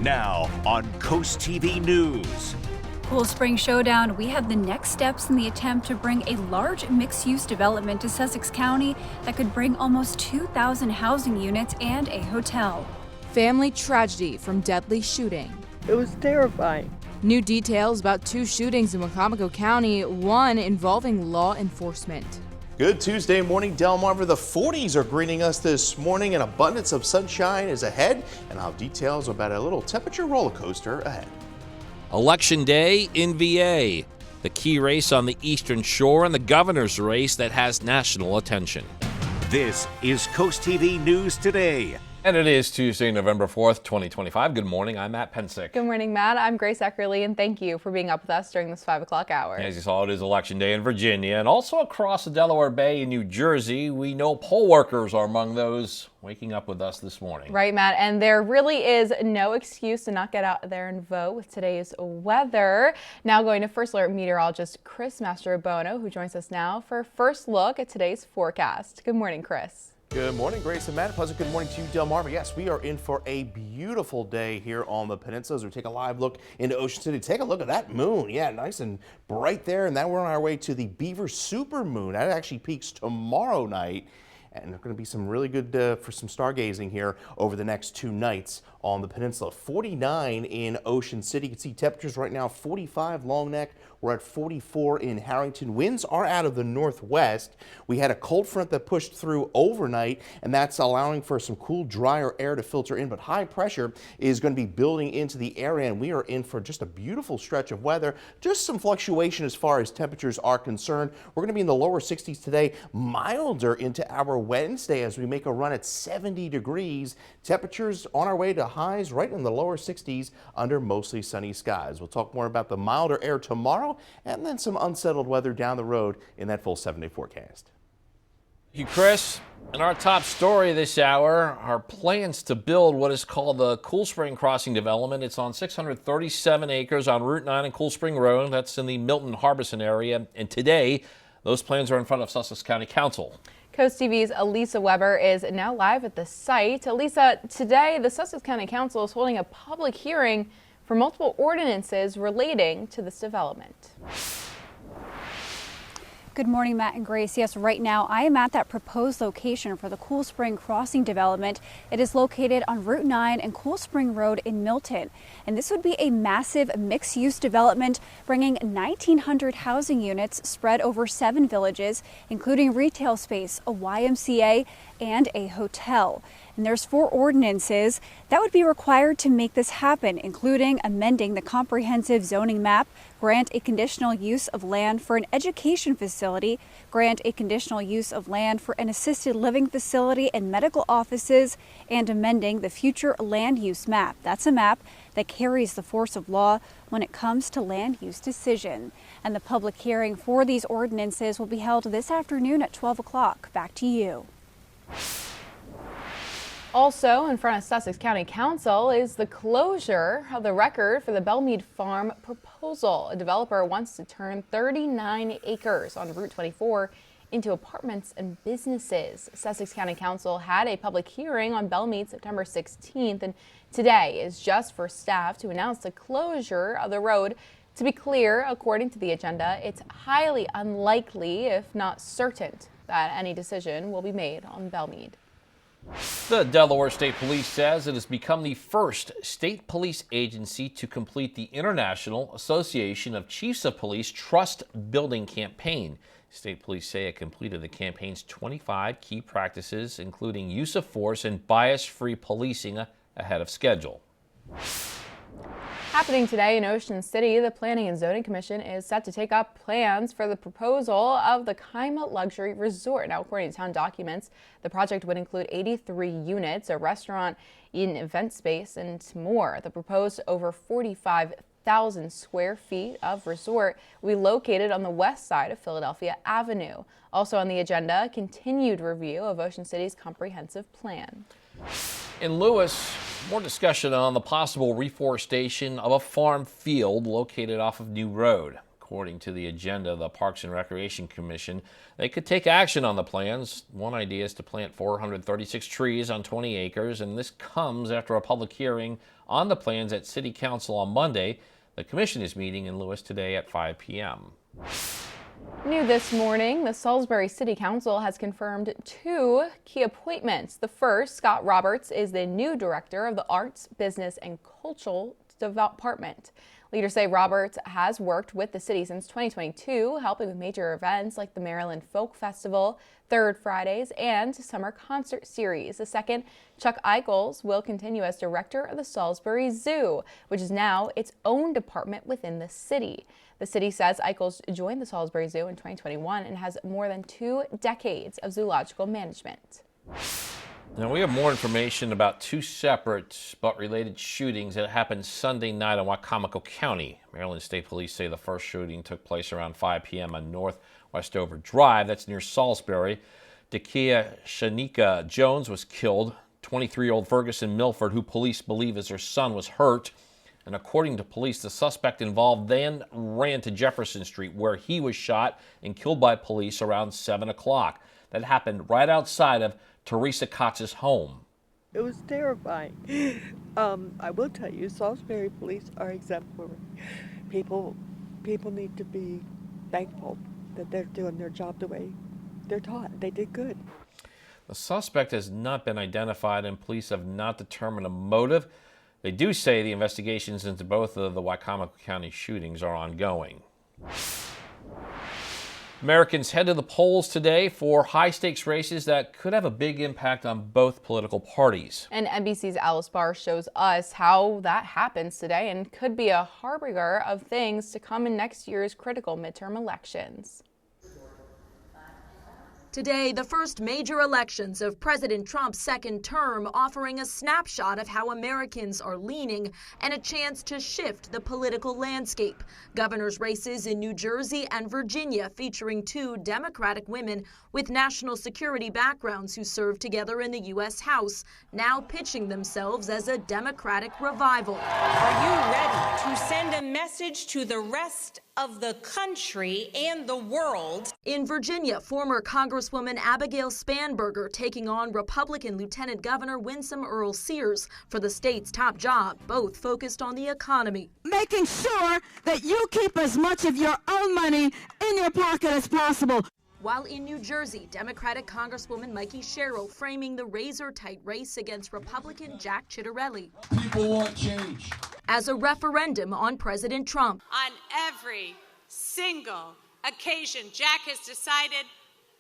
Now on CoastTV News. Cool Spring Showdown, we have the next steps in the attempt to bring a large mixed-use development to Sussex County that could bring almost 2,000 housing units and a hotel. Family tragedy from deadly shooting. It was terrifying. New details about 2 shootings in Wacomico County, one involving law enforcement. Good Tuesday morning, Delmarva. The 40s are greeting us this morning. An abundance of sunshine is ahead, and I'll have details about a little temperature roller coaster ahead. Election Day in VA, the key race on the Eastern Shore, and the governor's race that has national attention. This is CoastTV News Today. And it is Tuesday, November 4th, 2025. Good morning, I'm Matt Pensick. Good morning, Matt. I'm Grace Eckerly, and thank you for being up with us during this 5 o'clock hour. As you saw, it is Election Day in Virginia, and also across the Delaware Bay in New Jersey. We know poll workers are among those waking up with us this morning. Right, Matt, and there really is no excuse to not get out there and vote with today's weather. Now going to First Alert meteorologist Chris Mastrobono, who joins us now for a first look at today's forecast. Good morning, Chris. Good morning, Grace and Matt. Pleasant good morning to you, Delmarva. Yes, we are in for a beautiful day here on the peninsula as we take a live look into Ocean City. Take a look at that moon. Yeah, nice and bright there. And now we're on our way to the Beaver Supermoon. That actually peaks tomorrow night. And there's going to be some really good for some stargazing here over the next 2 nights on the peninsula. 49 in Ocean City. You can see temperatures right now, 45 Long Neck. We're at 44 in Harrington. Winds are out of the northwest. We had a cold front that pushed through overnight, and that's allowing for some cool, drier air to filter in. But high pressure is going to be building into the area, and we are in for just a beautiful stretch of weather. Just some fluctuation as far as temperatures are concerned. We're going to be in the lower 60s today, milder into our Wednesday as we make a run at 70 degrees. Temperatures on our way to highs right in the lower 60s under mostly sunny skies. We'll talk more about the milder air tomorrow and then some unsettled weather down the road in that full 7-day forecast. Thank you, Chris. And our top story this hour are plans to build what is called the Cool Spring Crossing development. It's on 637 acres on Route 9 and Cool Spring Road. That's in the Milton-Harbeson area. And today, those plans are in front of Sussex County Council. CoastTV's Elisa Weber is now live at the site. Elisa, today the Sussex County Council is holding a public hearing for multiple ordinances relating to this development. Good morning, Matt and Grace. Yes, right now I am at that proposed location for the Cool Spring Crossing development. It is located on Route 9 and Cool Spring Road in Milton. And this would be a massive mixed-use development bringing 1,900 housing units spread over 7 villages, including retail space, a YMCA, and a hotel. And there's 4 ordinances that would be required to make this happen, including amending the comprehensive zoning map, grant a conditional use of land for an education facility, grant a conditional use of land for an assisted living facility and medical offices, and amending the future land use map. That's a map that carries the force of law when it comes to land use decision. And the public hearing for these ordinances will be held this afternoon at 12 o'clock. Back to you. Also in front of Sussex County Council is the closure of the record for the Belmead Farm proposal. A developer wants to turn 39 acres on Route 24 into apartments and businesses. Sussex County Council had a public hearing on Belmead September 16th, and today is just for staff to announce the closure of the road. To be clear, according to the agenda, it's highly unlikely, if not certain, that any decision will be made on Belmead. The Delaware State Police says it has become the first state police agency to complete the International Association of Chiefs of Police Trust Building campaign. State police say it completed the campaign's 25 key practices, including use of force and bias-free policing, ahead of schedule. Happening today in Ocean City, the Planning and Zoning Commission is set to take up plans for the proposal of the Kaima Luxury Resort. Now, according to town documents, the project would include 83 units, a restaurant, an event space, and more. The proposed over 45,000 square feet of resort will be located on the west side of Philadelphia Avenue. Also on the agenda, continued review of Ocean City's comprehensive plan. In Lewis, more discussion on the possible reforestation of a farm field located off of New Road. According to the agenda of the Parks and Recreation Commission, they could take action on the plans. One idea is to plant 436 trees on 20 acres, and this comes after a public hearing on the plans at City Council on Monday. The commission is meeting in Lewis today at 5 p.m. New this morning, the Salisbury City Council has confirmed 2 key appointments. The first, Scott Roberts, is the new director of the Arts, Business, and Cultural Department. Leaders say Roberts has worked with the city since 2022, helping with major events like the Maryland Folk Festival, Third Fridays, and Summer Concert Series. The second, Chuck Eichels, will continue as director of the Salisbury Zoo, which is now its own department within the city. The city says Eichels joined the Salisbury Zoo in 2021 and has more than 2 decades of zoological management. Now, we have more information about 2 separate but related shootings that happened Sunday night in Wicomico County. Maryland State Police say the first shooting took place around 5 p.m. on North Westover Drive. That's near Salisbury. Dakia Shanika Jones was killed. 23-year-old Ferguson Milford, who police believe is her son, was hurt. And according to police, the suspect involved then ran to Jefferson Street, where he was shot and killed by police around 7 o'clock. That happened right outside of Teresa Cox's home. It was terrifying. I will tell you, Salisbury police are exemplary. People need to be thankful that they're doing their job the way they're taught. They did good. The suspect has not been identified, and police have not determined a motive. They do say the investigations into both of the Wicomico County shootings are ongoing. Americans head to the polls today for high-stakes races that could have a big impact on both political parties. And NBC's Alice Barr shows us how that happens today and could be a harbinger of things to come in next year's critical midterm elections. Today, the first major elections of President Trump's second term, offering a snapshot of how Americans are leaning and a chance to shift the political landscape. Governor's races in New Jersey and Virginia featuring 2 Democratic women with national security backgrounds who served together in the U.S. House, now pitching themselves as a Democratic revival. Are you ready to send a message to the rest of the country and the world? In Virginia, former Congresswoman Abigail Spanberger taking on Republican Lieutenant Governor Winsome Earl Sears for the state's top job, both focused on the economy. Making sure that you keep as much of your own money in your pocket as possible. While in New Jersey, Democratic Congresswoman Mikey Sherrill framing the razor-tight race against Republican Jack Ciattarelli. People want change. As a referendum on President Trump. On every single occasion, Jack has decided,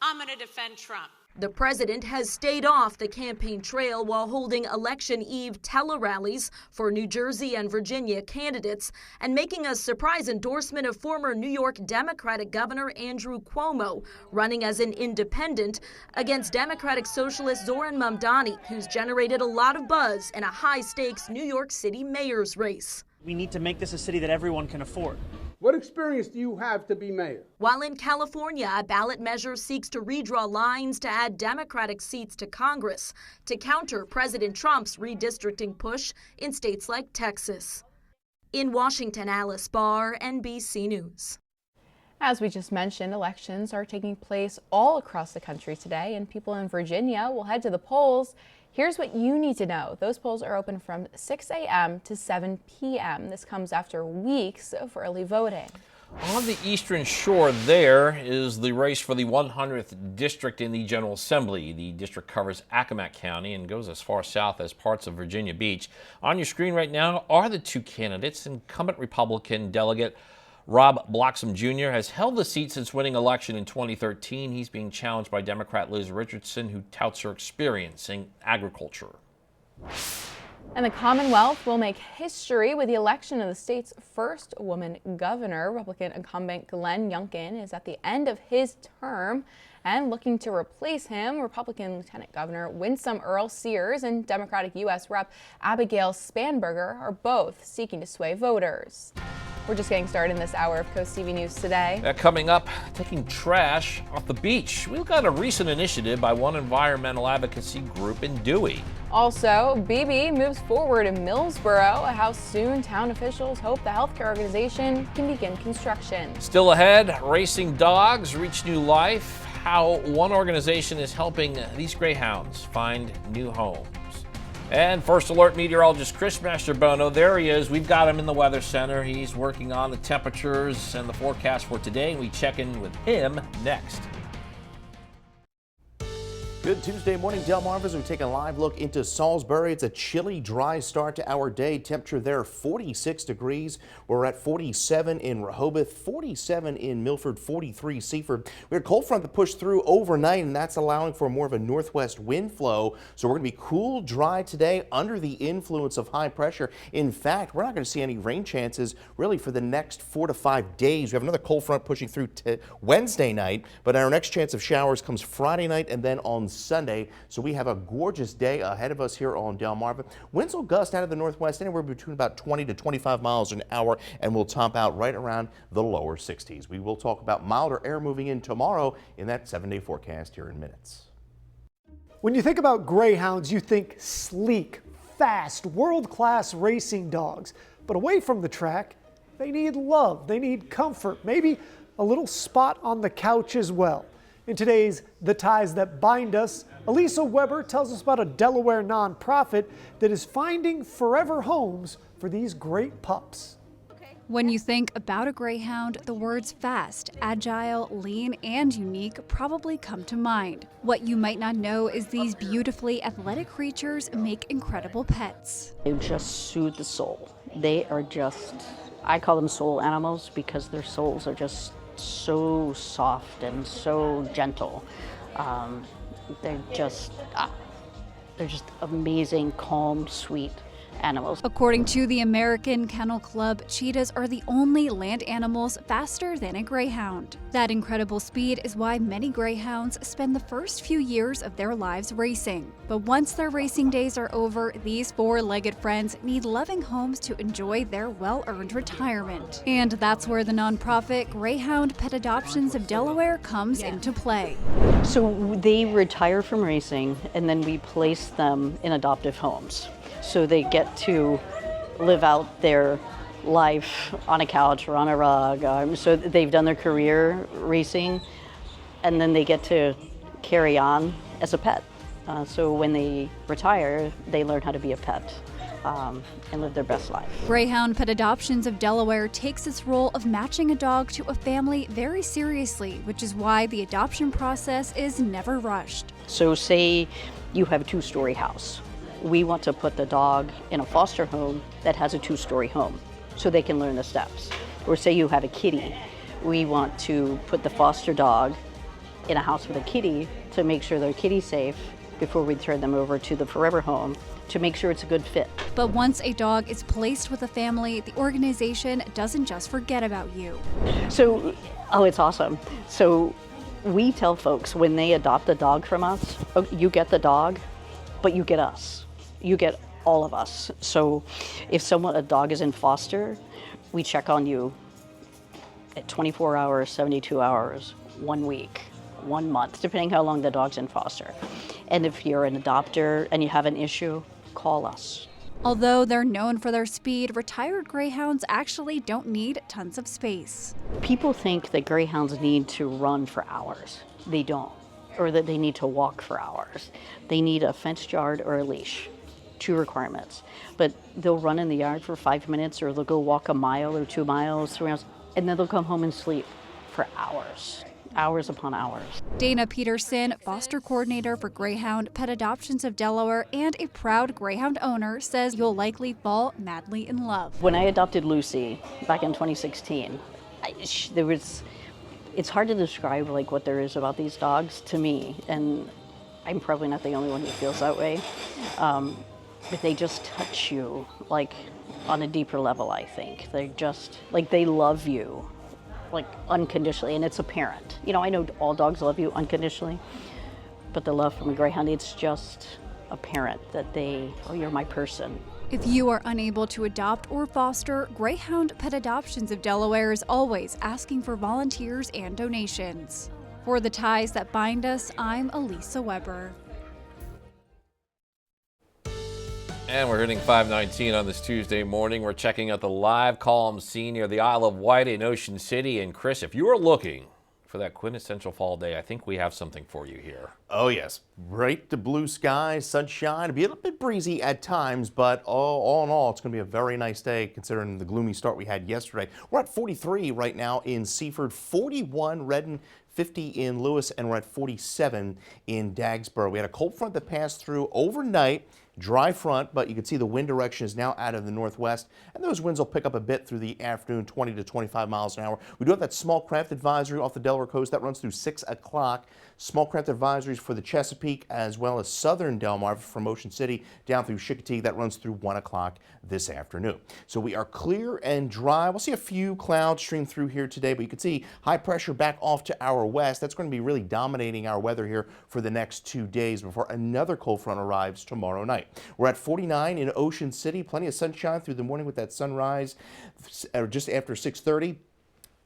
I'm going to defend Trump. The president has stayed off the campaign trail while holding election eve tele-rallies for New Jersey and Virginia candidates and making a surprise endorsement of former New York Democratic Governor Andrew Cuomo, running as an independent against Democratic Socialist Zoran Mamdani, who's generated a lot of buzz in a high-stakes New York City mayor's race. We need to make this a city that everyone can afford. What experience do you have to be mayor? While in California, a ballot measure seeks to redraw lines to add Democratic seats to Congress to counter President Trump's redistricting push in states like Texas. In Washington, Alice Barr, NBC News. As we just mentioned, elections are taking place all across the country today, and people in Virginia will head to the polls. Here's what you need to know. Those polls are open from 6 a.m. to 7 p.m. This comes after weeks of early voting. On the eastern shore there is the race for the 100th district in the General Assembly. The district covers Accomack County and goes as far south as parts of Virginia Beach. On your screen right now are the 2 candidates. Incumbent Republican delegate Rob Bloxham Jr. has held the seat since winning election in 2013. He's being challenged by Democrat Liz Richardson, who touts her experience in agriculture. And the Commonwealth will make history with the election of the state's first woman governor. Republican incumbent Glenn Youngkin is at the end of his term and looking to replace him. Republican Lieutenant Governor Winsome Earl Sears and Democratic U.S. Rep. Abigail Spanberger are both seeking to sway voters. We're just getting started in this hour of CoastTV News Today. Coming up, taking trash off the beach. We've got a recent initiative by one environmental advocacy group in Dewey. Also, BB moves forward in Millsboro, how soon town officials hope the healthcare organization can begin construction. Still ahead, racing dogs reach new life, how one organization is helping these greyhounds find new homes. And First Alert meteorologist Chris Mastrobono, there he is. We've got him in the Weather Center. He's working on the temperatures and the forecast for today. We check in with him next. Good Tuesday morning, Delmarva, as we take a live look into Salisbury. It's a chilly, dry start to our day. Temperature there 46 degrees. We're at 47 in Rehoboth, 47 in Milford, 43 Seaford. We had a cold front that pushed through overnight, and that's allowing for more of a northwest wind flow. So we're going to be cool, dry today under the influence of high pressure. In fact, we're not going to see any rain chances really for the next 4 to 5 days. We have another cold front pushing through Wednesday night, but our next chance of showers comes Friday night and then on Sunday. So we have a gorgeous day ahead of us here on Delmarva. Winds will gust out of the northwest anywhere between about 20 to 25 miles an hour and will top out right around the lower 60s. We will talk about milder air moving in tomorrow in that 7-day forecast here in minutes. When you think about greyhounds, you think sleek, fast, world-class racing dogs. But away from the track, they need love, they need comfort, maybe a little spot on the couch as well. In today's The Ties That Bind Us, Elisa Weber tells us about a Delaware nonprofit that is finding forever homes for these great pups. When you think about a greyhound, the words fast, agile, lean, and unique probably come to mind. What you might not know is these beautifully athletic creatures make incredible pets. They just soothe the soul. They are just, I call them soul animals because their souls are just so soft and so gentle. They're just amazing, calm, sweet animals. According to the American Kennel Club, cheetahs are the only land animals faster than a greyhound. That incredible speed is why many greyhounds spend the first few years of their lives racing. But once their racing days are over, these four-legged friends need loving homes to enjoy their well-earned retirement. And that's where the nonprofit Greyhound Pet Adoptions of Delaware comes into play. So they retire from racing and then we place them in adoptive homes. So they get to live out their life on a couch or on a rug. So they've done their career racing, and then they get to carry on as a pet. So when they retire, they learn how to be a pet and live their best life. Greyhound Pet Adoptions of Delaware takes its role of matching a dog to a family very seriously, which is why the adoption process is never rushed. So say you have a 2-story house. We want to put the dog in a foster home that has a 2-story home so they can learn the steps. Or say you have a kitty. We want to put the foster dog in a house with a kitty to make sure their kitty's safe before we turn them over to the forever home to make sure it's a good fit. But once a dog is placed with a family, the organization doesn't just forget about you. So, it's awesome. So we tell folks when they adopt a dog from us, oh, you get the dog, but you get us. You get all of us. So if a dog is in foster, we check on you at 24 hours, 72 hours, 1 week, 1 month, depending how long the dog's in foster. And if you're an adopter and you have an issue, call us. Although they're known for their speed, retired greyhounds actually don't need tons of space. People think that greyhounds need to run for hours. They don't. Or that they need to walk for hours. They need a fenced yard or a leash. 2 requirements. But they'll run in the yard for 5 minutes, or they'll go walk a mile or 2 miles, 3 miles, and then they'll come home and sleep for hours. Hours upon hours. Dana Peterson, foster coordinator for Greyhound Pet Adoptions of Delaware and a proud greyhound owner, says you'll likely fall madly in love. When I adopted Lucy back in 2016, it's hard to describe what there is about these dogs to me, and I'm probably not the only one who feels that way. But they just touch you on a deeper level, I think. They're just they love you unconditionally, and it's apparent. I know all dogs love you unconditionally, but the love from a greyhound, it's just apparent that you're my person. If you are unable to adopt or foster, Greyhound Pet Adoptions of Delaware is always asking for volunteers and donations. For The Ties That Bind Us, I'm Elisa Weber. And we're hitting 5:19 on this Tuesday morning. We're checking out the live column scene near the Isle of Wight in Ocean City. And Chris, if you are looking for that quintessential fall day, I think we have something for you here. Oh yes, bright to blue skies, sunshine. It'll be a little bit breezy at times, but all in all, it's going to be a very nice day considering the gloomy start we had yesterday. We're at 43 right now in Seaford, 41 Redden, 50 in Lewis, and we're at 47 in Dagsboro. We had a cold front that passed through overnight. Dry front, but you can see the wind direction is now out of the northwest, and those winds will pick up a bit through the afternoon, 20 to 25 miles an hour. We do have that small craft advisory off the Delaware coast that runs through 6 o'clock. Small craft advisories for the Chesapeake as well as southern Delmarva from Ocean City down through Chicotee that runs through 1 o'clock this afternoon. So we are clear and dry. We'll see a few clouds stream through here today, but you can see high pressure back off to our west. That's going to be really dominating our weather here for the next 2 days before another cold front arrives tomorrow night. We're at 49 in Ocean City. Plenty of sunshine through the morning with that sunrise just after 6:30.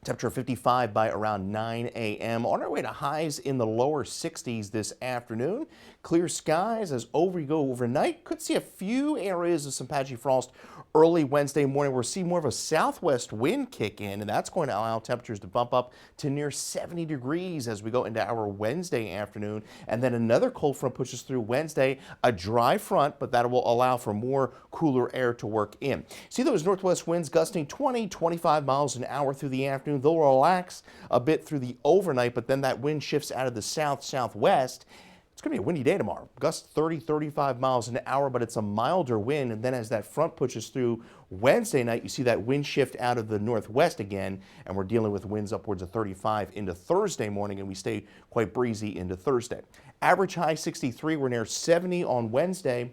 Temperature 55 by around 9 a.m. On our way to highs in the lower 60s this afternoon. Clear skies as we go overnight. Could see a few areas of some patchy frost early Wednesday morning. We'll see more of a southwest wind kick in, and that's going to allow temperatures to bump up to near 70 degrees as we go into our Wednesday afternoon. And then another cold front pushes through Wednesday, a dry front, but that will allow for more cooler air to work in. See those northwest winds gusting 20, 25 miles an hour through the afternoon. They'll relax a bit through the overnight, but then that wind shifts out of the south-southwest. It's going to be a windy day tomorrow. Gusts 30, 35 miles an hour, but it's a milder wind. And then as that front pushes through Wednesday night, you see that wind shift out of the northwest again, and we're dealing with winds upwards of 35 into Thursday morning, and we stay quite breezy into Thursday. Average high 63. We're near 70 on Wednesday.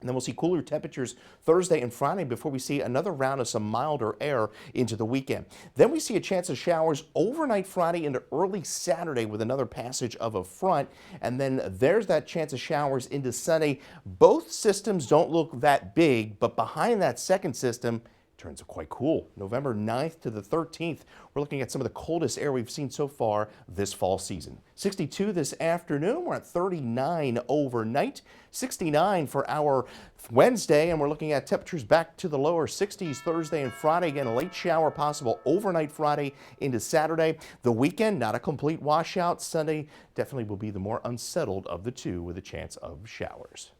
And then we'll see cooler temperatures Thursday and Friday before we see another round of some milder air into the weekend. Then we see a chance of showers overnight Friday into early Saturday with another passage of a front. And then there's that chance of showers into Sunday. Both systems don't look that big, but behind that second system, turns out quite cool. November 9th to the 13th, we're looking at some of the coldest air we've seen so far this fall season. 62 this afternoon, we're at 39 overnight, 69 for our Wednesday, and we're looking at temperatures back to the lower 60s Thursday and Friday. Again, a late shower possible overnight Friday into Saturday. The weekend, not a complete washout. Sunday definitely will be the more unsettled of the two with a chance of showers.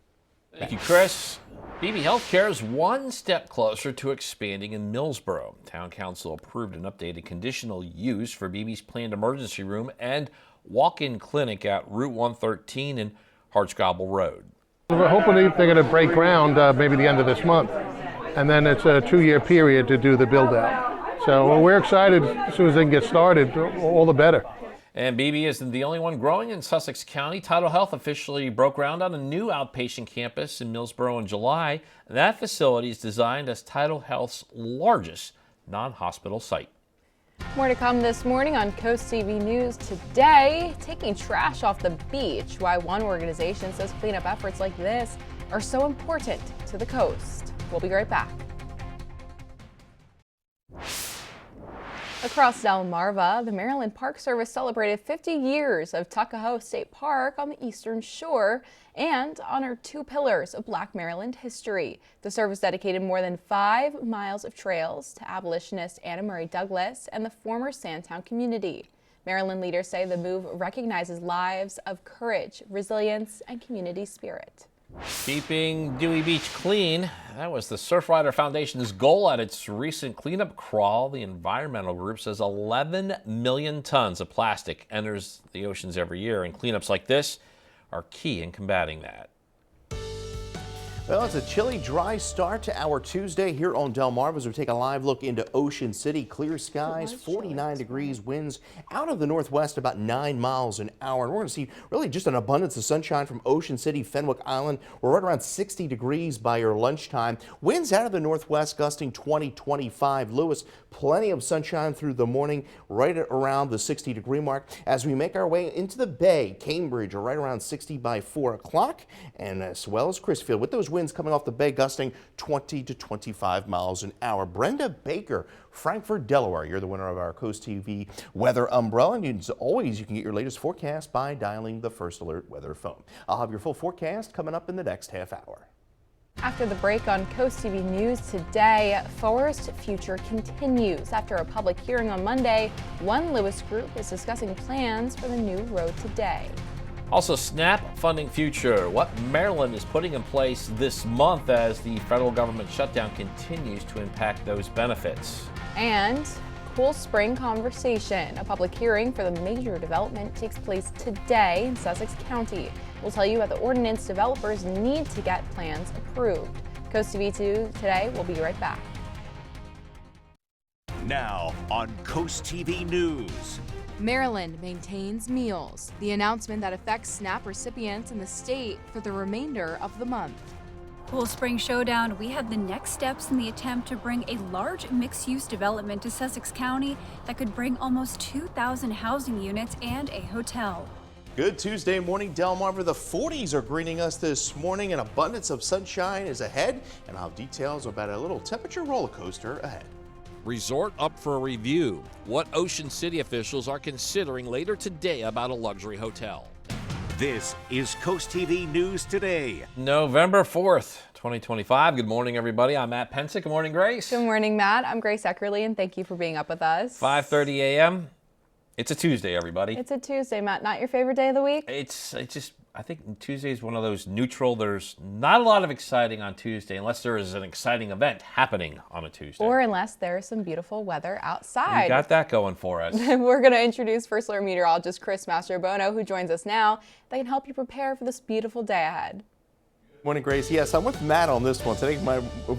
Thank you, Chris. BB Healthcare is one step closer to expanding in Millsboro. Town Council approved an updated conditional use for BB's planned emergency room and walk-in clinic at Route 113 and Hartscobble Road. We're hoping they're going to break ground maybe the end of this month, and then it's a 2-year period to do the build-out. So we're excited. As soon as they can get started, all the better. And BB isn't the only one growing in Sussex County. Tidal Health officially broke ground on a new outpatient campus in Millsboro in July. That facility is designed as Tidal Health's largest non-hospital site. More to come this morning on CoastTV News today. Taking trash off the beach, why one organization says cleanup efforts like this are so important to the coast. We'll be right back. Across Delmarva, the Maryland Park Service celebrated 50 years of Tuckahoe State Park on the eastern shore and honored 2 pillars of Black Maryland history. The service dedicated more than 5 miles of trails to abolitionist Anna Murray Douglas and the former Sandtown community. Maryland leaders say the move recognizes lives of courage, resilience, and community spirit. Keeping Dewey Beach clean, that was the Surfrider Foundation's goal at its recent cleanup crawl. The environmental group says 11 million tons of plastic enters the oceans every year, and cleanups like this are key in combating that. Well, it's a chilly, dry start to our Tuesday here on Delmarva as we take a live look into Ocean City. Clear skies, 49 degrees, winds out of the northwest about 9 miles an hour. And we're going to see really just an abundance of sunshine from Ocean City, Fenwick Island. We're right around 60 degrees by your lunchtime. Winds out of the northwest gusting 20, 25. Lewis, plenty of sunshine through the morning, right around the 60-degree mark. As we make our way into the bay, Cambridge are right around 60 by 4 o'clock, and as well as Chrisfield with those winds coming off the bay gusting 20 to 25 miles an hour. Brenda Baker, Frankfort, Delaware. You're the winner of our CoastTV weather umbrella. And as always, you can get your latest forecast by dialing the First Alert weather phone. I'll have your full forecast coming up in the next half hour. After the break on CoastTV News today, Forest Future continues. After a public hearing on Monday, One Lewis Group is discussing plans for the new road today. Also, SNAP funding future, what Maryland is putting in place this month as the federal government shutdown continues to impact those benefits. And Cool Spring Conversation, a public hearing for the major development takes place today in Sussex County. We'll tell you about the ordinance developers need to get plans approved. CoastTV 2 today, we'll be right back. Now on Coast TV News. Maryland maintains meals, the announcement that affects SNAP recipients in the state for the remainder of the month. Cool Spring Showdown, we have the next steps in the attempt to bring a large mixed-use development to Sussex County that could bring almost 2,000 housing units and a hotel. Good Tuesday morning, Delmarva. The 40s are greeting us this morning. An abundance of sunshine is ahead, and I'll have details about a little temperature roller coaster ahead. Resort up for a review. What Ocean City officials are considering later today about a luxury hotel. This is Coast TV News Today. November 4th, 2025. Good morning, everybody. I'm Matt Pensick. Good morning, Grace. Good morning, Matt. I'm Grace Eckerly, and thank you for being up with us. 5:30 a.m. It's a Tuesday, everybody. It's a Tuesday, Matt. Not your favorite day of the week? I think Tuesday is one of those neutral. There's not a lot of exciting on Tuesday unless there is an exciting event happening on a Tuesday. Or unless there's some beautiful weather outside. We got that going for us. We're going to introduce First Alert meteorologist Chris Mastrobono, who joins us now. That can help you prepare for this beautiful day ahead. Morning, Grace. Yes, I'm with Matt on this one. Today,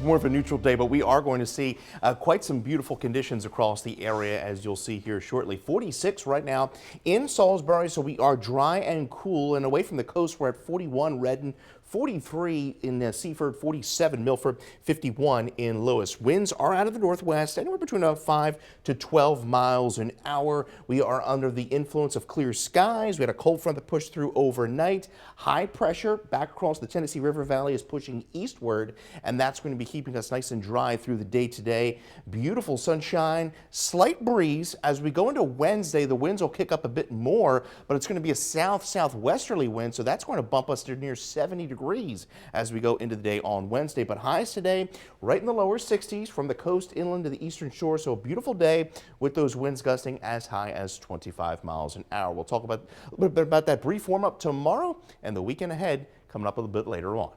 more of a neutral day, but we are going to see quite some beautiful conditions across the area, as you'll see here shortly. 46 right now in Salisbury, so we are dry and cool. And away from the coast, we're at 41 Redden, 43 in Seaford, 47 Milford, 51 in Lewis. Winds are out of the northwest, anywhere between 5 to 12 miles an hour. We are under the influence of clear skies. We had a cold front that pushed through overnight. High pressure back across the Tennessee River Valley is pushing eastward, and that's going to be keeping us nice and dry through the day today. Beautiful sunshine, slight breeze. As we go into Wednesday, the winds will kick up a bit more, but it's going to be a south-southwesterly wind, so that's going to bump us to near 70 degrees as we go into the day on Wednesday. But highs today right in the lower 60s from the coast inland to the eastern shore. So a beautiful day with those winds gusting as high as 25 miles an hour. We'll talk about a little bit about that brief warm up tomorrow and the weekend ahead coming up a little bit later on.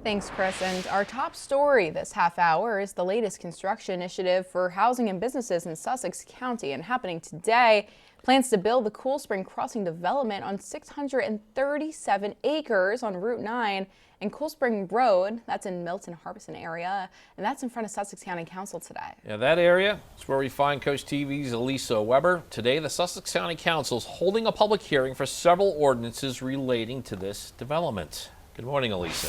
Thanks, Chris. And our top story this half hour is the latest construction initiative for housing and businesses in Sussex County, and happening today. Plans to build the Cool Spring Crossing development on 637 acres on Route 9 and Cool Spring Road. That's in Milton-Harbeson area, and that's in front of Sussex County Council today. Yeah, that area is where we find Coast TV's Elisa Weber. Today, the Sussex County Council is holding a public hearing for several ordinances relating to this development. Good morning, Elisa.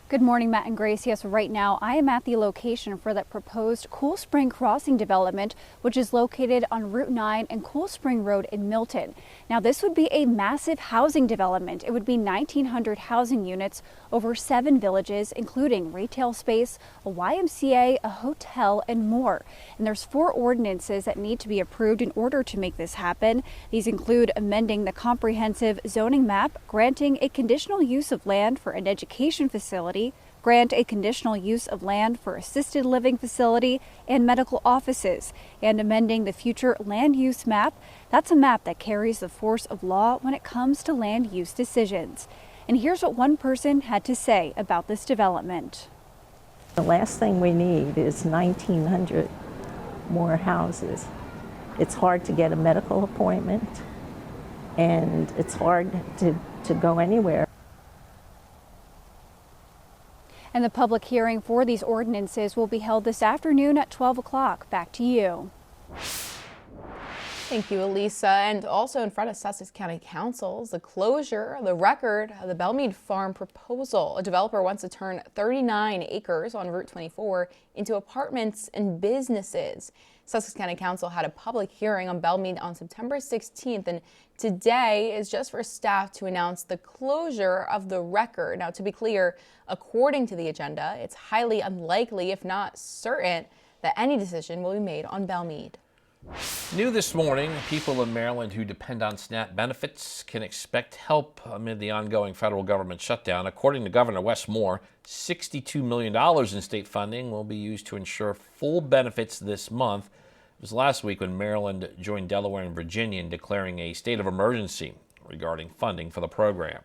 Good morning, Matt and Grace. Yes, right now I am at the location for that proposed Cool Spring Crossing development, which is located on Route 9 and Cool Spring Road in Milton. Now, this would be a massive housing development. It would be 1,900 housing units over 7 villages, including retail space, a YMCA, a hotel, and more. And there's 4 ordinances that need to be approved in order to make this happen. These include amending the comprehensive zoning map, granting a conditional use of land for an education facility, grant a conditional use of land for assisted living facility and medical offices, and amending the future land use map. That's a map that carries the force of law when it comes to land use decisions. And here's what one person had to say about this development. The last thing we need is 1,900 more houses. It's hard to get a medical appointment, and it's hard to go anywhere. And the public hearing for these ordinances will be held this afternoon at 12 o'clock. Back to you. Thank you, Elisa. And also in front of Sussex County Council is the closure of the record of the Belmead Farm proposal. A developer wants to turn 39 acres on Route 24 into apartments and businesses. Sussex County Council had a public hearing on Belmead on September 16th, and today is just for staff to announce the closure of the record. Now, to be clear, according to the agenda, it's highly unlikely, if not certain, that any decision will be made on Belmead. New this morning, people in Maryland who depend on SNAP benefits can expect help amid the ongoing federal government shutdown. According to Governor Wes Moore, $62 million in state funding will be used to ensure full benefits this month. It was last week when Maryland joined Delaware and Virginia in declaring a state of emergency regarding funding for the program.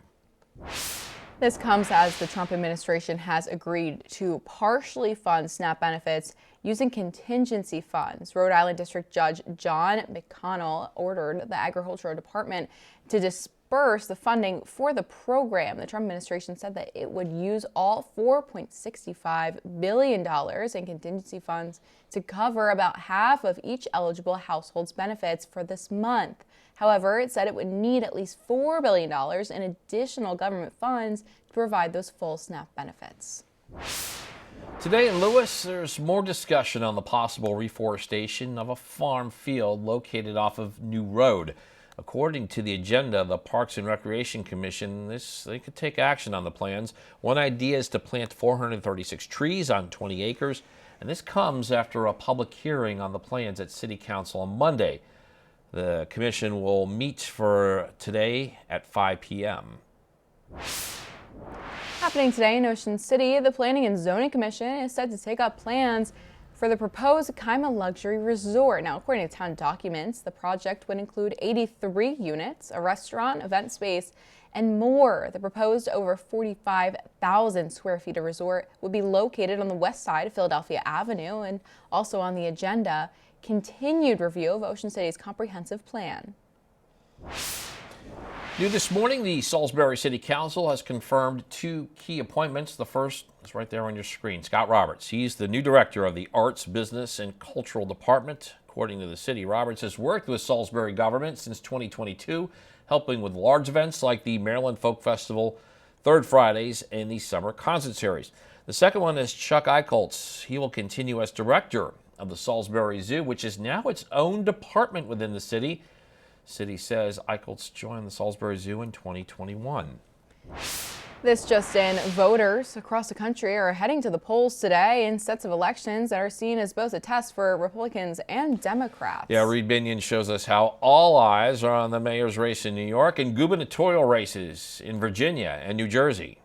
This comes as the Trump administration has agreed to partially fund SNAP benefits using contingency funds. Rhode Island District Judge John McConnell ordered the Agricultural Department to disperse the funding for the program. The Trump administration said that it would use all $4.65 billion in contingency funds to cover about half of each eligible household's benefits for this month. However, it said it would need at least $4 billion in additional government funds to provide those full SNAP benefits. Today in Lewis, there's more discussion on the possible reforestation of a farm field located off of New Road. According to the agenda of the Parks and Recreation Commission, they could take action on the plans. One idea is to plant 436 trees on 20 acres, and this comes after a public hearing on the plans at City Council on Monday. The commission will meet for today at 5 p.m. Happening today in Ocean City, the Planning and Zoning Commission is set to take up plans for the proposed Kaima Luxury Resort. Now, according to town documents, the project would include 83 units, a restaurant, event space, and more. The proposed over 45,000 square feet of resort would be located on the west side of Philadelphia Avenue, and also on the agenda, continued review of Ocean City's comprehensive plan. New this morning, the Salisbury City Council has confirmed two key appointments. The first is right there on your screen, Scott Roberts. He's the new director of the Arts, Business, and Cultural Department. According to the city, Roberts has worked with Salisbury government since 2022, helping with large events like the Maryland Folk Festival, Third Fridays, and the Summer Concert Series. The second one is Chuck Eicholtz. He will continue as director of the Salisbury Zoo, which is now its own department within the city. City says Eicholtz joined the Salisbury Zoo in 2021. This just in, voters across the country are heading to the polls today in sets of elections that are seen as both a test for Republicans and Democrats. Yeah, Reed Binion shows us how all eyes are on the mayor's race in New York and gubernatorial races in Virginia and New Jersey.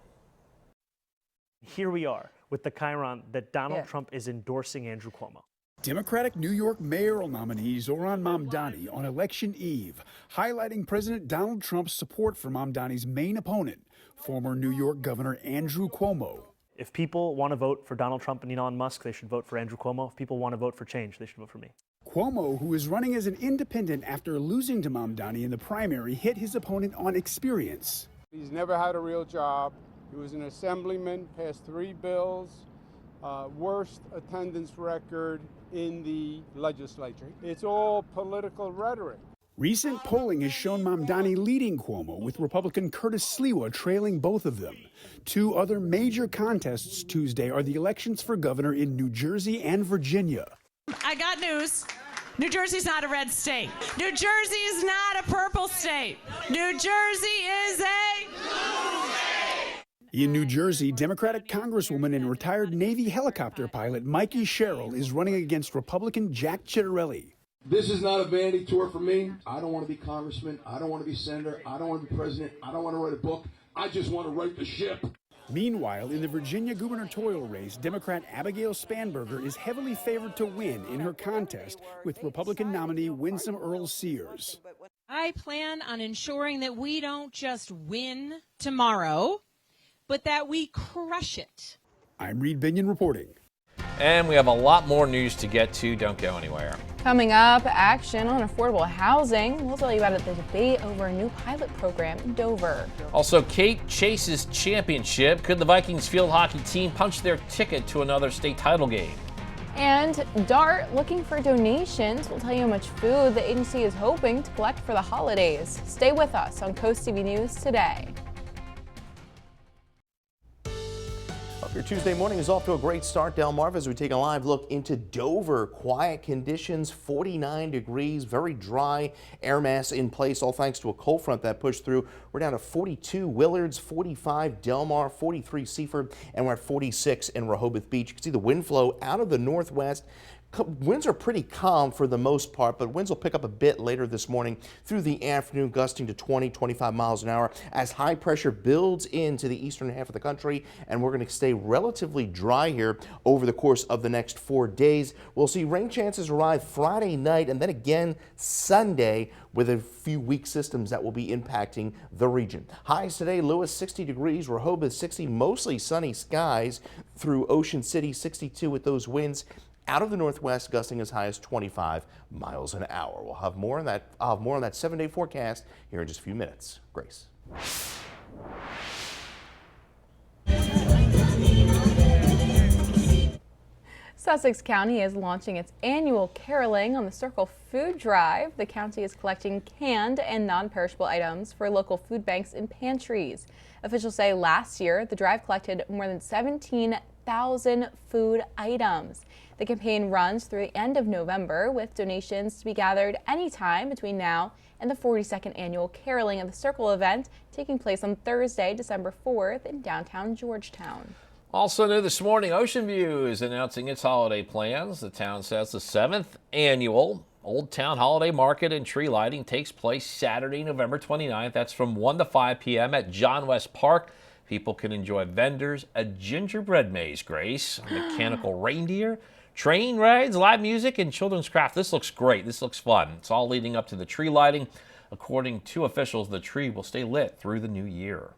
Here we are with the chyron that Donald Trump is endorsing Andrew Cuomo. Democratic New York mayoral nominee Zohran Mamdani on election eve, highlighting President Donald Trump's support for Mamdani's main opponent, former New York Governor Andrew Cuomo. If people want to vote for Donald Trump and Elon Musk, they should vote for Andrew Cuomo. If people want to vote for change, they should vote for me. Cuomo, who is running as an independent after losing to Mamdani in the primary, hit his opponent on experience. He's never had a real job. He was an assemblyman, passed 3 bills, worst attendance record in the legislature. It's all political rhetoric. Recent polling has shown Mamdani leading Cuomo, with Republican Curtis Sliwa trailing both of them. Two other major contests Tuesday are the elections for governor in New Jersey and Virginia. I got news. New Jersey's not a red state. New Jersey is not a purple state. New Jersey is a blue state. In New Jersey, Democratic Congresswoman and retired Navy helicopter pilot Mikey Sherrill is running against Republican Jack Ciattarelli. This is not a vanity tour for me. I don't want to be congressman. I don't want to be senator. I don't want to be president. I don't want to write a book. I just want to right the ship. Meanwhile, in the Virginia gubernatorial race, Democrat Abigail Spanberger is heavily favored to win in her contest with Republican nominee Winsome Earl Sears. I plan on ensuring that we don't just win tomorrow, but that we crush it. I'm Reed Binion reporting. And we have a lot more news to get to. Don't go anywhere. Coming up, action on affordable housing. We'll tell you about the debate over a new pilot program in Dover. Also, Kate Chase's championship. Could the Vikings field hockey team punch their ticket to another state title game? And DART looking for donations. We'll tell you how much food the agency is hoping to collect for the holidays. Stay with us on CoastTV News today. Your Tuesday morning is off to a great start, Delmarva, as we take a live look into Dover. Quiet conditions, 49 degrees, very dry air mass in place, all thanks to a cold front that pushed through. We're down to 42 Willards, 45 Delmar, 43 Seaford, and we're at 46 in Rehoboth Beach. You can see the wind flow out of the northwest, Winds are pretty calm for the most part, but winds will pick up a bit later this morning through the afternoon, gusting to 20-25 miles an hour as high pressure builds into the eastern half of the country, and we're going to stay relatively dry here over the course of the next 4 days. We'll see rain chances arrive Friday night and then again Sunday with a few weak systems that will be impacting the region. Highs today, Lewis 60 degrees, Rehoboth 60, mostly sunny skies through Ocean City 62 with those winds out of the northwest gusting as high as 25 miles an hour. We'll have more on that. I'll have more on that 7-day forecast here in just a few minutes. Grace. Sussex County is launching its annual caroling on the Circle Food Drive. The county is collecting canned and non-perishable items for local food banks and pantries. Officials say last year the drive collected more than 17,000 food items. The campaign runs through the end of November, with donations to be gathered anytime between now and the 42nd annual Caroling of the Circle event taking place on Thursday, December 4th in downtown Georgetown. Also new this morning, Ocean View is announcing its holiday plans. The town says the 7th annual Old Town Holiday Market and Tree Lighting takes place Saturday, November 29th. That's from 1 to 5 p.m. at John West Park. People can enjoy vendors, a gingerbread maze, Grace, a mechanical reindeer, train rides, live music, and children's craft. This looks great. This looks fun. It's all leading up to the tree lighting. According to officials, the tree will stay lit through the new year.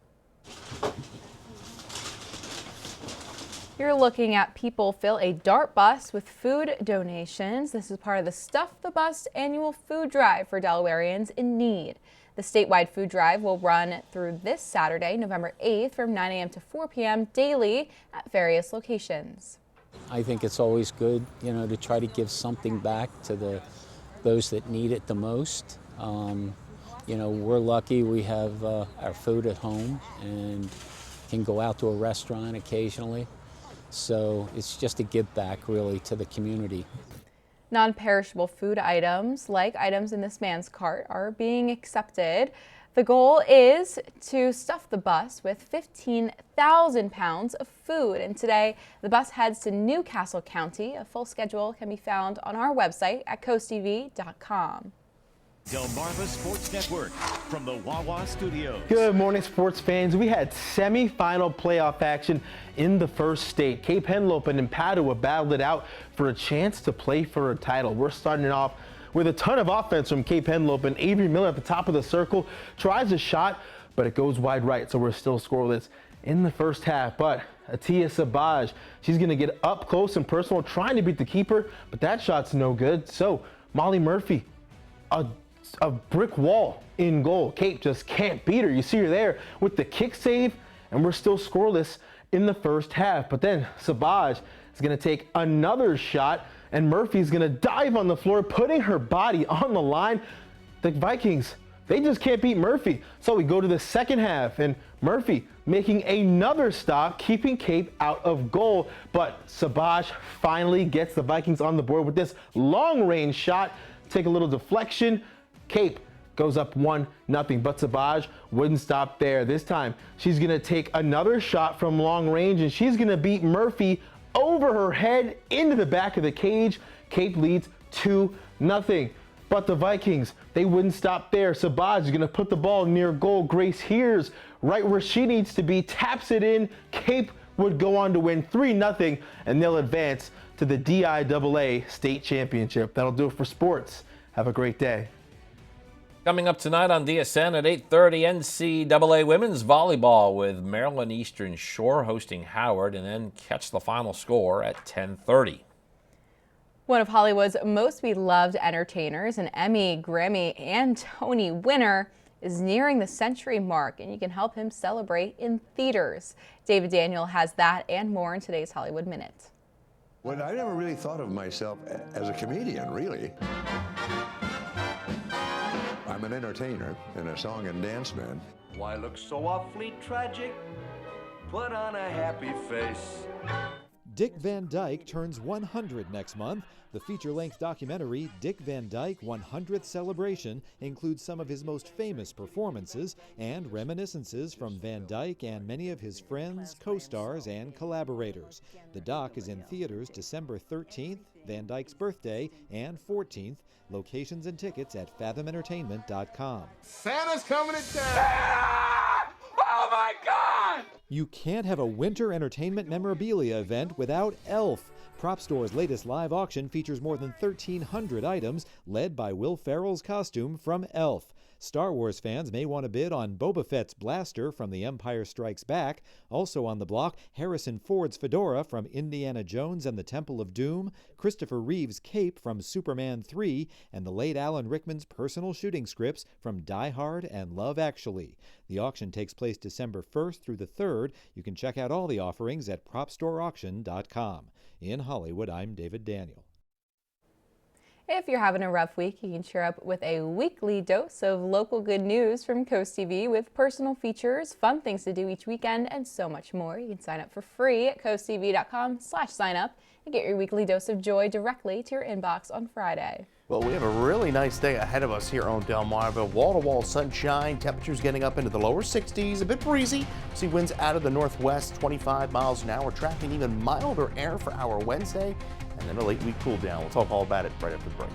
You're looking at people fill a DART bus with food donations. This is part of the Stuff the Bus annual food drive for Delawareans in need. The statewide food drive will run through this Saturday, November 8th from 9 a.m. to 4 p.m. daily at various locations. I think it's always good, to try to give something back to those that need it the most. We're lucky we have our food at home and can go out to a restaurant occasionally. So it's just a give back really to the community. Non-perishable food items, like items in this man's cart, are being accepted. The goal is to stuff the bus with 15,000 pounds of food. And today, the bus heads to Newcastle County. A full schedule can be found on our website at CoastTV.com. Delmarva Sports Network from the Wawa Studios. Good morning, sports fans. We had semi-final playoff action in the first state. Cape Henlopen and Padua battled it out for a chance to play for a title. We're starting it off with a ton of offense from Cape Henlopen. Avery Miller at the top of the circle tries a shot, but it goes wide right, so we're still scoreless in the first half. But Atia Sabaj, she's going to get up close and personal, trying to beat the keeper, but that shot's no good. So Molly Murphy, a brick wall in goal. Cape just can't beat her. You see her there with the kick save, and we're still scoreless in the first half. But then Sabaj is going to take another shot, and Murphy's going to dive on the floor, putting her body on the line. The Vikings, they just can't beat Murphy. So we go to the second half, and Murphy making another stop, keeping Cape out of goal. But Sabaj finally gets the Vikings on the board with this long-range shot. Take a little deflection. Cape goes up 1-0, but Sabaj wouldn't stop there. This time, she's going to take another shot from long range, and she's going to beat Murphy over her head into the back of the cage. Cape leads 2-0. But the Vikings, they wouldn't stop there. Sabaj is going to put the ball near goal. Grace Hears right where she needs to be, taps it in. Cape would go on to win 3-0, and they'll advance to the DIAA State Championship. That'll do it for sports. Have a great day. Coming up tonight on DSN at 8:30, NCAA Women's Volleyball with Maryland Eastern Shore hosting Howard, and then catch the final score at 10:30. One of Hollywood's most beloved entertainers, an Emmy, Grammy, and Tony winner, is nearing the century mark, and you can help him celebrate in theaters. David Daniel has that and more in today's Hollywood Minute. Well, I never really thought of myself as a comedian, really. I'm an entertainer and a song and dance man. Why look so awfully tragic? Put on a happy face. Dick Van Dyke turns 100 next month. The feature-length documentary, Dick Van Dyke 100th Celebration, includes some of his most famous performances and reminiscences from Van Dyke and many of his friends, co-stars, and collaborators. The doc is in theaters December 13th, Van Dyke's birthday, and 14th. Locations and tickets at fathomentertainment.com. Santa's coming to town! Oh my God! You can't have a winter entertainment memorabilia event without Elf. Prop Store's latest live auction features more than 1,300 items, led by Will Ferrell's costume from Elf. Star Wars fans may want to bid on Boba Fett's blaster from The Empire Strikes Back. Also on the block, Harrison Ford's fedora from Indiana Jones and the Temple of Doom, Christopher Reeve's cape from Superman 3, and the late Alan Rickman's personal shooting scripts from Die Hard and Love Actually. The auction takes place December 1st through the 3rd. You can check out all the offerings at propstoreauction.com. In Hollywood, I'm David Daniel. If you're having a rough week, you can cheer up with a weekly dose of local good news from Coast TV with personal features, fun things to do each weekend, and so much more. You can sign up for free at coasttv.com/sign-up and get your weekly dose of joy directly to your inbox on Friday. Well, we have a really nice day ahead of us here on Delmarva. Wall-to-wall sunshine, temperatures getting up into the lower 60s, a bit breezy. See winds out of the northwest, 25 miles an hour, tracking even milder air for our Wednesday, and then a late week cool down. We'll talk all about it right after the break.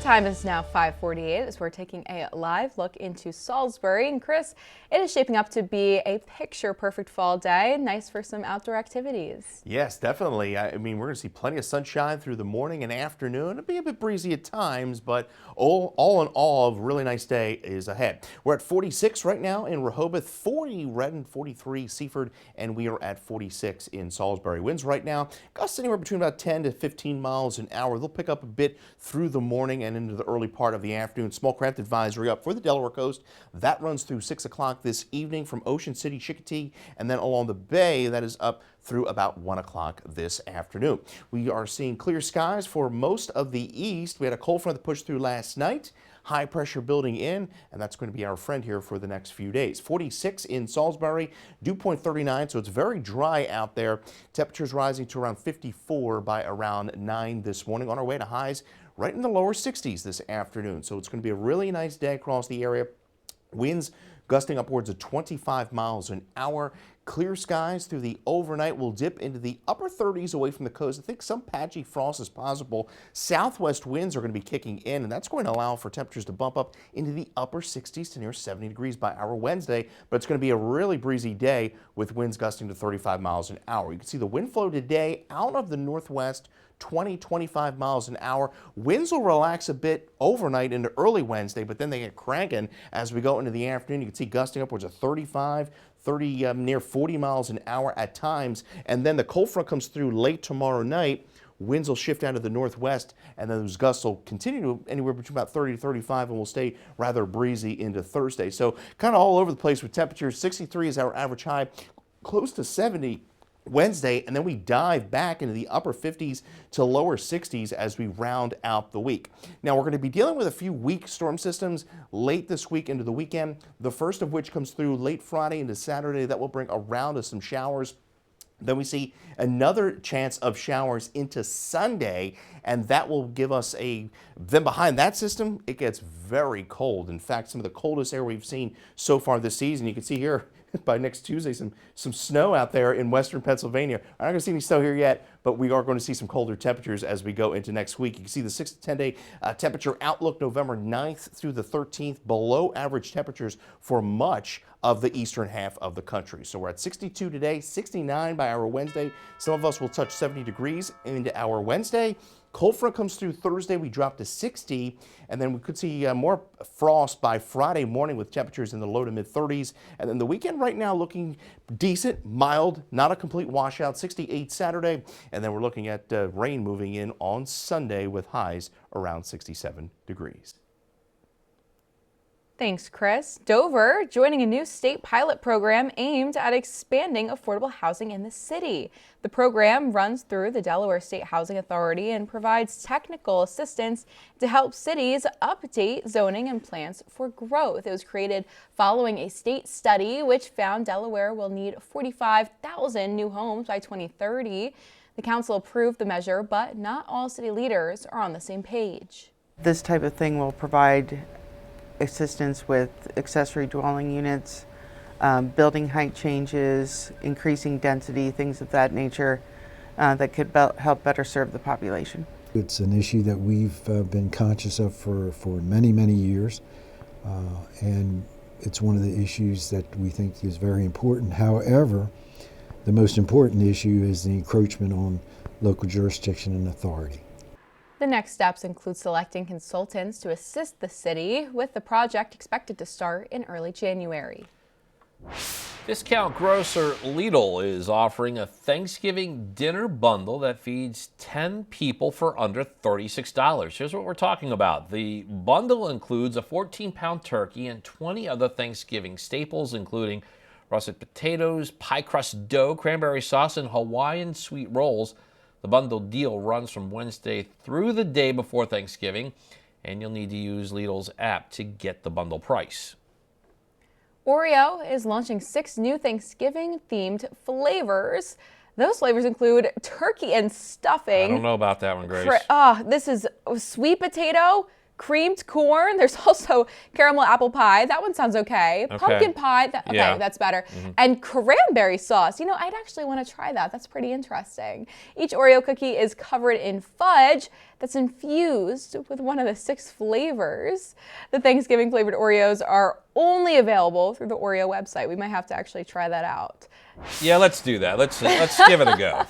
Time is now 5:48 as we're taking a live look into Salisbury. And Chris, it is shaping up to be a picture-perfect fall day. Nice for some outdoor activities. Yes, definitely. I mean, we're going to see plenty of sunshine through the morning and afternoon. It'll be a bit breezy at times, but all in all, a really nice day is ahead. We're at 46 right now in Rehoboth, 40 Redden, 43 Seaford, and we are at 46 in Salisbury. Winds right now, gusts anywhere between about 10 to 15 miles an hour. They'll pick up a bit through the morning and into the early part of the afternoon. Small craft advisory up for the Delaware coast. That runs through 6 o'clock this evening from Ocean City, Chicotee, and then along the bay, that is up through about 1 o'clock this afternoon. We are seeing clear skies for most of the east. We had a cold front that pushed through last night. High pressure building in, and that's going to be our friend here for the next few days. 46 in Salisbury, dew point 39, so it's very dry out there. Temperatures rising to around 54 by around 9 this morning, on our way to highs right in the lower 60s this afternoon. So it's going to be a really nice day across the area. Winds gusting upwards of 25 miles an hour. Clear skies through the overnight. Will dip into the upper 30s away from the coast. I think some patchy frost is possible. Southwest winds are going to be kicking in, and that's going to allow for temperatures to bump up into the upper 60s to near 70 degrees by our Wednesday. But it's going to be a really breezy day with winds gusting to 35 miles an hour. You can see the wind flow today out of the northwest, 20-25 miles an hour. Winds will relax a bit overnight into early Wednesday, but then they get cranking as we go into the afternoon. You can see gusting upwards of 35, 30, near 40 miles an hour at times. And then the cold front comes through late tomorrow night. Winds will shift out of the northwest, and then those gusts will continue to anywhere between about 30 to 35 and will stay rather breezy into Thursday. So kind of all over the place with temperatures. 63 is our average high, close to 70 Wednesday, and then we dive back into the upper 50s to lower 60s as we round out the week. Now, we're going to be dealing with a few weak storm systems late this week into the weekend, the first of which comes through late Friday into Saturday. That will bring a round of some showers. Then we see another chance of showers into Sunday, and that will give us then behind that system, it gets very cold. In fact, some of the coldest air we've seen so far this season. You can see here by next Tuesday some snow out there in western Pennsylvania. I'm not going to see any snow here yet, but we are going to see some colder temperatures as we go into next week. You can see the 6 to 10 day temperature outlook November 9th through the 13th, below average temperatures for much of the eastern half of the country. So we're at 62 today, 69 by our Wednesday. Some of us will touch 70 degrees into our Wednesday. Cold front comes through Thursday, we drop to 60, and then we could see more frost by Friday morning with temperatures in the low to mid 30s. And then the weekend right now looking decent, mild, not a complete washout, 68 Saturday. And then we're looking at rain moving in on Sunday with highs around 67 degrees. Thanks, Chris. Dover joining a new state pilot program aimed at expanding affordable housing in the city. The program runs through the Delaware State Housing Authority and provides technical assistance to help cities update zoning and plans for growth. It was created following a state study which found Delaware will need 45,000 new homes by 2030. The council approved the measure, but not all city leaders are on the same page. This type of thing will provide assistance with accessory dwelling units, building height changes, increasing density, things of that nature that could help better serve the population. It's an issue that we've been conscious of for many, many years, and it's one of the issues that we think is very important. However, the most important issue is the encroachment on local jurisdiction and authority. The next steps include selecting consultants to assist the city, with the project expected to start in early January. Discount grocer Lidl is offering a Thanksgiving dinner bundle that feeds 10 people for under $36. Here's what we're talking about. The bundle includes a 14-pound turkey and 20 other Thanksgiving staples, including russet potatoes, pie crust dough, cranberry sauce, and Hawaiian sweet rolls. The bundle deal runs from Wednesday through the day before Thanksgiving, and you'll need to use Lidl's app to get the bundle price. Oreo is launching 6 new Thanksgiving-themed flavors. Those flavors include turkey and stuffing. I don't know about that one, Grace. This is sweet potato, creamed corn. There's also caramel apple pie. That one sounds okay. Pumpkin pie. That's better. And cranberry sauce. You know, I'd actually want to try that. That's pretty interesting. Each Oreo cookie is covered in fudge that's infused with one of the 6 flavors. The Thanksgiving flavored Oreos are only available through the Oreo website. We might have to actually try that out. Yeah, let's do that. Let's give it a go.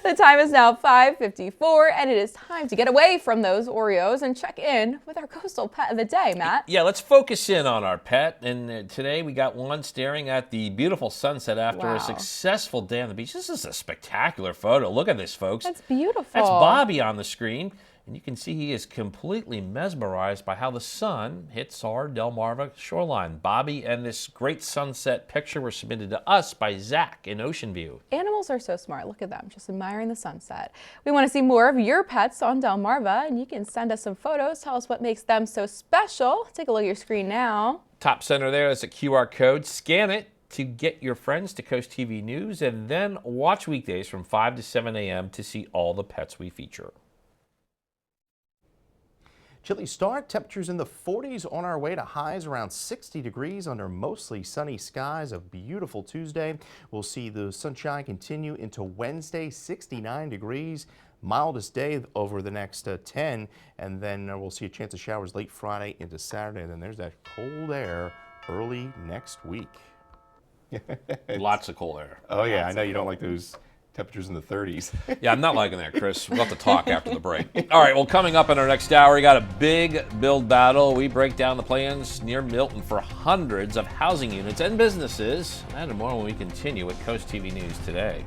The time is now 5:54, and it is time to get away from those Oreos and check in with our coastal pet of the day, Matt. Yeah, let's focus in on our pet. And today we got one staring at the beautiful sunset after a successful day on the beach. This is a spectacular photo. Look at this, folks. That's beautiful. That's Bobby on the screen. And you can see he is completely mesmerized by how the sun hits our Delmarva shoreline. Bobby and this great sunset picture were submitted to us by Zach in Ocean View. Animals are so smart. Look at them, just admiring the sunset. We want to see more of your pets on Delmarva, and you can send us some photos. Tell us what makes them so special. Take a look at your screen now. Top center there is a QR code. Scan it to get your friends to Coast TV News, and then watch weekdays from 5 to 7 a.m. to see all the pets we feature. Chilly start, temperatures in the 40s on our way to highs around 60 degrees under mostly sunny skies. A beautiful Tuesday. We'll see the sunshine continue into Wednesday, 69 degrees. Mildest day over the next 10, and then we'll see a chance of showers late Friday into Saturday. And then there's that cold air early next week. Lots of cold air. Oh yeah, I know you don't like those temperatures in the 30s. Yeah, I'm not liking that, Chris. We'll have to talk after the break. All right, well, coming up in our next hour, we got a big build battle. We break down the plans near Milton for hundreds of housing units and businesses. And more when we continue with Coast TV News today.